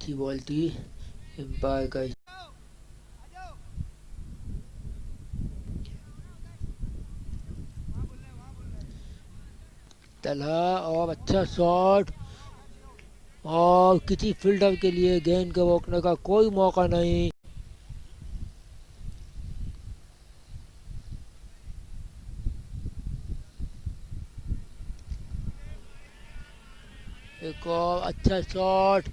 अच्छी बॉल थी एम्पायर का। तला और अच्छा शॉट, और किसी फील्डर के लिए गेंद को रोकने का कोई मौका नहीं। एक और अच्छा शॉट,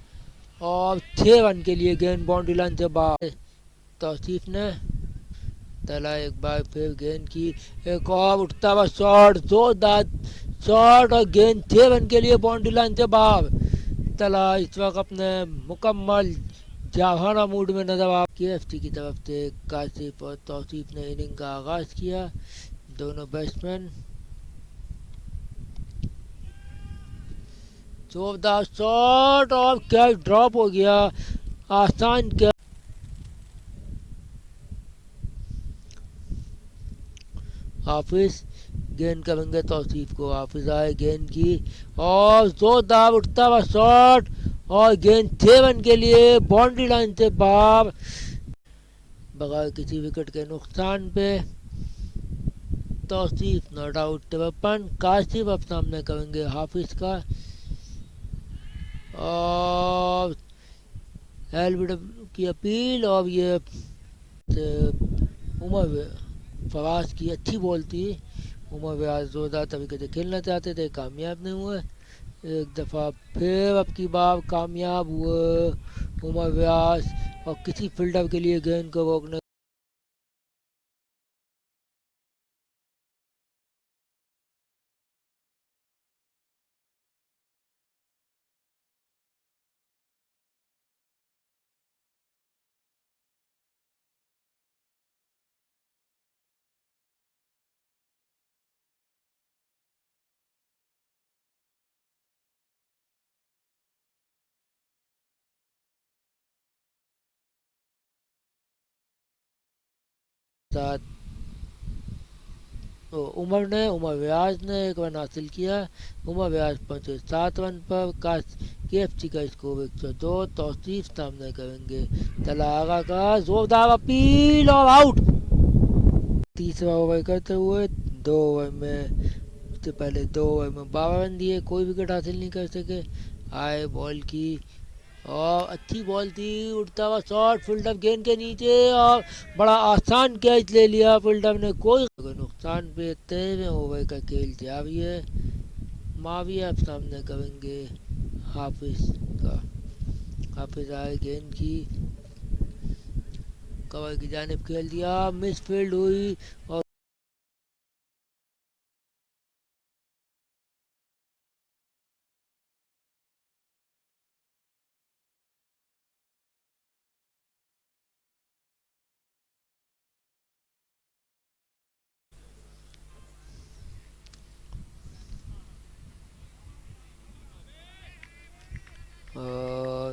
और 6 रन के लिए गेंद बाउंड्री लाइन से बाहर। तौसीफ ने तला एक बार फिर गेंद की, एक और उठता हुआ शॉट, जोरदार शॉट, और गेंद 6 रन के लिए बाउंड्री लाइन से बाहर। तला इस वक्त अपने मुकम्मल जाहाना मूड में नजर आ। केएफसी की तरफ से काशिफ और तौसीफ ने इनिंग का आगाज किया। दोनों बैट्समैन, जोरदार शॉट, और क्या ड्रॉप हो गया, आसान क्या। हाफिज गेंद करेंगे तौसीफ को, हाफिज आए गेंद की, और जोरदार उठता हुआ शॉट, और गेंद 6 रन के लिए बाउंड्री लाइन से बाहर, बगैर किसी विकेट के नुकसान पे। तौसीफ नॉट आउट, तिरपन। काशिफ अब सामने करेंगे हाफिज का, और एलबीडब्ल्यू की अपील, और ये उमर फवाज की अच्छी बॉल थी। उमर व्यास जोरदार तरीके से खेलना चाहते थे, कामयाब नहीं हुए। एक दफ़ा फिर अब की बार कामयाब हुए उमर व्यास, और किसी फील्डर के लिए गेंद को रोकने। साथ उमर व्यास ने 1 रन हासिल किया। उमर व्यास पहुंचे 7 रन पर। केएफसी का स्कोर 102। तौसीफ सामने करेंगे तलागा का, जोरदार अपील, और आउट। तीसरा ओवर करते हुए 2 ओवर में, उससे पहले 2 ओवर में 12 रन दिए, कोई विकेट हासिल नहीं कर सके। आए बॉल की, और अच्छी बॉल थी, उड़ता हुआ शॉट, फील्डर गेंद के नीचे, और बड़ा आसान कैच ले लिया फील्डर ने, कोई नुकसान पे। 13वें ओवर का खेल जारी है। माविया अब सामने करेंगे हाफिज का। हाफिज आए गेंद की, कवर की जानिब खेल दिया, मिस फील्ड हुई, और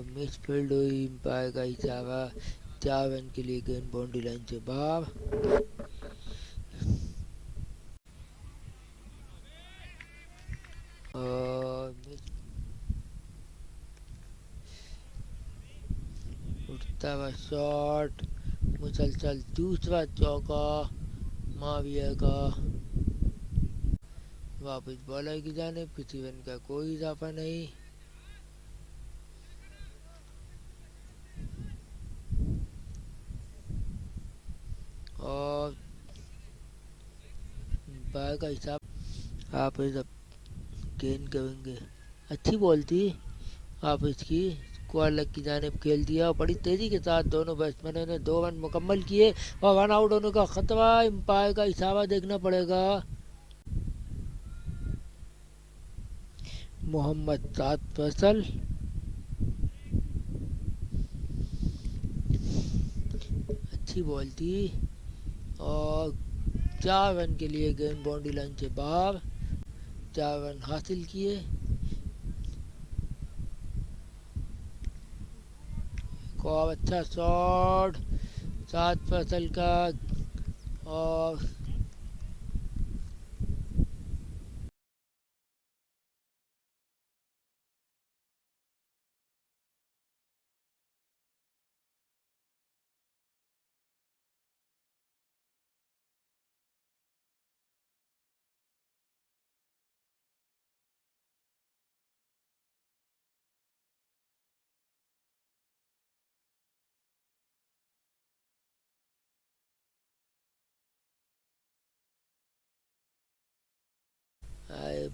मिस फील्ड हुई। एम्पायर का इशारा, 4 रन के लिए गेंद बाउंड्री लाइन से बाहर। मिस उठता हुआ शॉट, मुसलसल दूसरा चौका माविया का। वापस बॉलर की जानिब, किसी रन का कोई इजाफा नहीं। और एम्पायर का हिसाब, आप इस गेंद करेंगे। अच्छी बॉल थी आप इसकी, स्क्वायर लेग की जानिब खेल दिया, और बड़ी तेजी के साथ दोनों बैट्समैनों ने 2 रन मुकम्मल किए, और रन आउट होने का खतरा। एम्पायर का इशारा देखना पड़ेगा। मोहम्मद साद फैसल, अच्छी बॉल थी, और 4 रन के लिए गेंद बाउंड्री लाइन से बाहर। 4 रन हासिल किए। और अच्छा शॉट साद फैसल का, और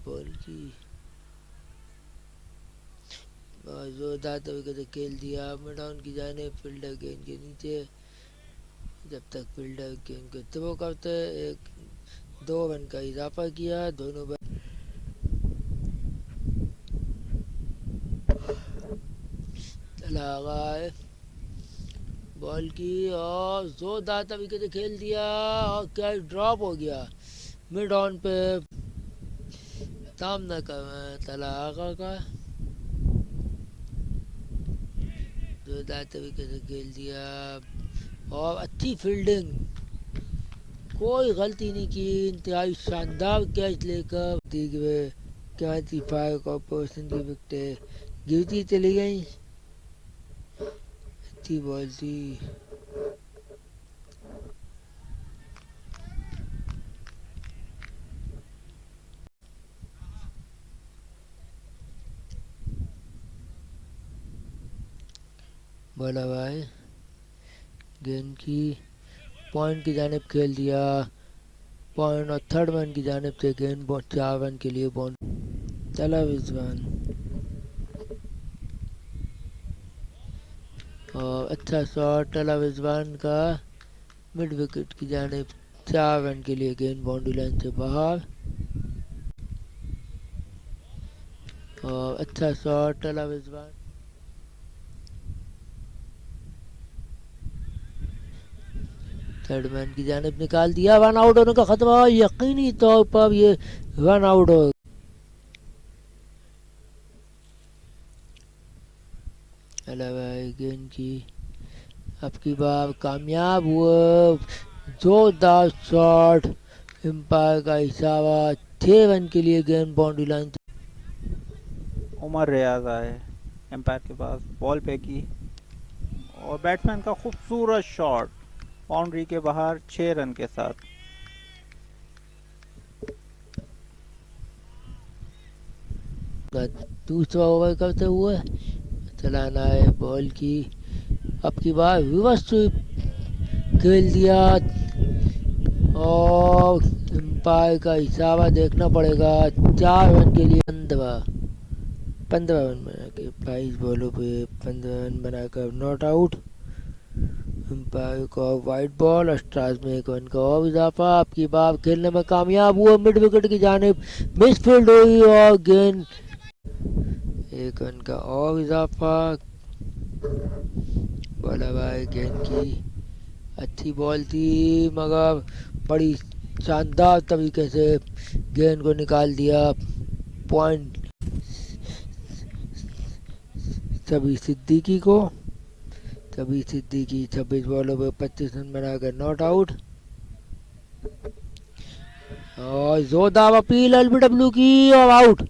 बॉल की और जोरदार तरीके से खेल दिया मिड ऑन की जाने फील्डर गेंद के नीचे। जब तक फील्डर गेंद को थ्रो करते एक 2 रन का इजाफा किया। दोनों चला गया बॉल की और जोरदार तरीके से खेल दिया और कैच ड्रॉप हो गया मिड ऑन पे सामना कर तलाका का। जोरदार तरीके से खेल दिया और अच्छी फील्डिंग, कोई गलती नहीं की। इंतहाई शानदार कैच लेकर दिग्वे 25 कॉर्पोरेशन की विकेटें गिरती चली गई। अच्छी बॉल थी। बोला भाई गेंद की पॉइंट की जानिब खेल दिया। पॉइंट और थर्ड मैन की जानिब से गेंद 4 रन के लिए बॉन्ड चला रिजवान और अच्छा शॉट चला रिजवान का मिड विकेट की जानिब 4 रन के लिए गेंद बाउंड्री लाइन से बाहर और अच्छा शॉट चला रिजवान थर्ड मैन की जानिब निकाल दिया। रन आउट होने का खतरा यकीनी तौर पर ये रन आउट हो। गेंद की अब की बार कामयाब हुआ जोरदार शॉट एम्पायर का इशारा 6 रन के लिए गेंद बाउंड्री लाइन। उमर रियाज आए एम्पायर के पास बॉल फेंकी और बैट्समैन का खूबसूरत शॉट बाउंड्री के बाहर 6 रन के साथ। दूसरा ओवर करते हुए चलाना है बॉल की अब की बार रिवर्स स्वीप खेल दिया और एम्पायर का इशारा देखना पड़ेगा। 4 रन के लिए 15 रन बना के 22 बॉलों पे 15 रन बनाकर नॉट आउट। एम्पायर को वाइट बॉल और स्टार्स में 1 रन का और इजाफा। आपकी बार खेलने में कामयाब हुआ मिड विकेट की जानिब मिसफील्ड हुई और गेंद 1 रन का और इजाफा। बोला भाई गेंद की अच्छी बॉल थी मगर बड़ी शानदार तरीके से गेंद को निकाल दिया। पॉइंट सभी सिद्दीकी को। सभी सिद्दीकी 26 बॉलों पर 25 रन बनाकर नॉट आउट और जोरदार अपील एलबीडब्ल्यू की और आउट।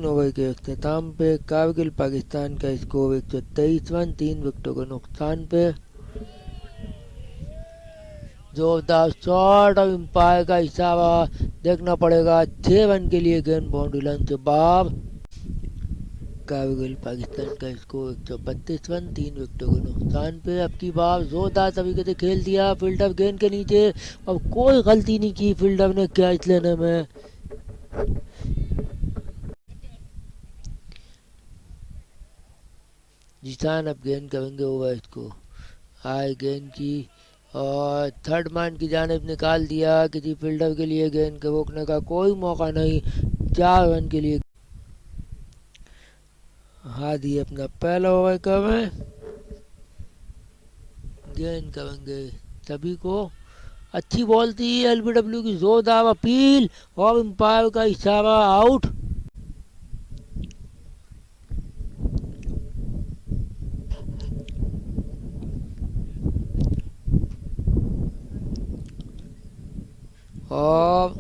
ओवर के अख्ताम पे कारगिल पाकिस्तान का स्कोर 123 रन 3 विकेटों के नुकसान पे। जोरदार शॉट और एम्पायर का इशारा देखना पड़ेगा 6 रन के लिए गेंद बाउंड्री लाइन से बाहर। कारगिल पाकिस्तान का स्कोर 132 रन 3 विकेटों के नुकसान पे। अब की बार जोरदार तरीके से खेल दिया फील्डर गेंद के नीचे और कोई गलती नहीं की फील्डर ने कैच लेने में। जिसान अब गेंद करेंगे ओवर को आए गेंद की और थर्ड मैन की जानिब निकाल दिया। किसी फील्डर के लिए गेंद को रोकने का कोई मौका नहीं। 4 रन के लिए हादी अपना पहला ओवर करें गेंद करेंगे सभी को। अच्छी बॉल थी एलबीडब्ल्यू की जोरदार अपील और एम्पायर का इशारा आउट। और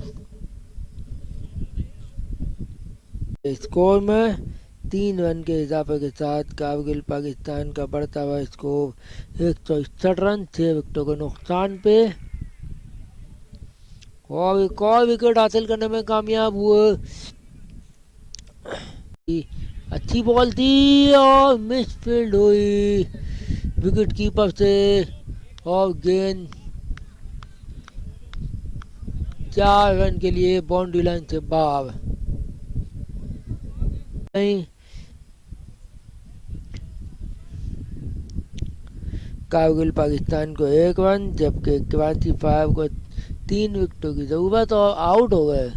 स्कोर में 3 रन के इजाफे के साथ कारगिल पाकिस्तान का बढ़ता हुआ स्कोर 161 रन 6 विकेटों के नुकसान पे और एक और विकेट हासिल करने में कामयाब हुए। अच्छी बॉल थी और मिसफील्ड हुई विकेट कीपर से और गेंद 4 रन के लिए बाउंड्री लाइन से बाहर। वहीं कारगिल पाकिस्तान को 1 रन, जबकि कराची 5 को 3 विकेटों की जरूरत और आउट हो गए।